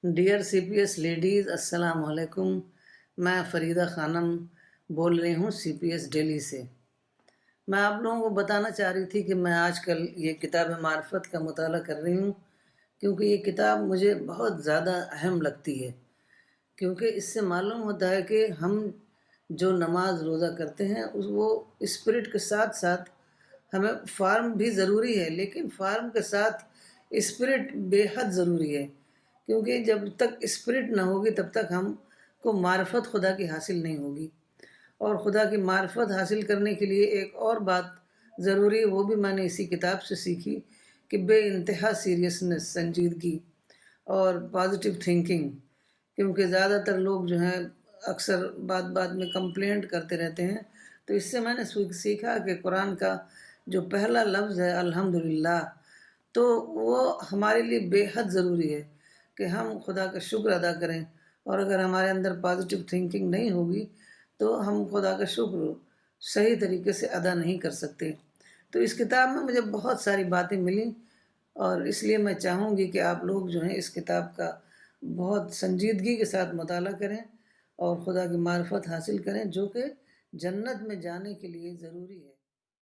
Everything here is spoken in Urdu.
ڈیئر سی پی ایس لیڈیز، السلام علیکم۔ میں فریدہ خانم بول رہی ہوں سی پی ایس ڈیلی سے۔ میں آپ لوگوں کو بتانا چاہ رہی تھی کہ میں آج کل یہ کتاب معرفت کا مطالعہ کر رہی ہوں، کیونکہ یہ کتاب مجھے بہت زیادہ اہم لگتی ہے، کیونکہ اس سے معلوم ہوتا ہے کہ ہم جو نماز روزہ کرتے ہیں وہ اسپرٹ کے ساتھ ساتھ ہمیں فارم بھی ضروری ہے، لیکن فارم کے ساتھ اسپرٹ بے حد ضروری ہے، کیونکہ جب تک اسپرٹ نہ ہوگی تب تک ہم کو معرفت خدا کی حاصل نہیں ہوگی۔ اور خدا کی معرفت حاصل کرنے کے لیے ایک اور بات ضروری ہے، وہ بھی میں نے اسی کتاب سے سیکھی، کہ بے انتہا سیریسنس، سنجیدگی اور پازیٹیو تھنکنگ، کیونکہ زیادہ تر لوگ جو ہیں اکثر بات میں کمپلینٹ کرتے رہتے ہیں۔ تو اس سے میں نے سیکھا کہ قرآن کا جو پہلا لفظ ہے الحمدللہ، تو وہ ہمارے لیے بے حد ضروری ہے کہ ہم خدا کا شکر ادا کریں، اور اگر ہمارے اندر پازیٹیو تھنکنگ نہیں ہوگی تو ہم خدا کا شکر صحیح طریقے سے ادا نہیں کر سکتے۔ تو اس کتاب میں مجھے بہت ساری باتیں ملیں، اور اس لیے میں چاہوں گی کہ آپ لوگ جو ہیں اس کتاب کا بہت سنجیدگی کے ساتھ مطالعہ کریں اور خدا کی معرفت حاصل کریں، جو کہ جنت میں جانے کے لیے ضروری ہے۔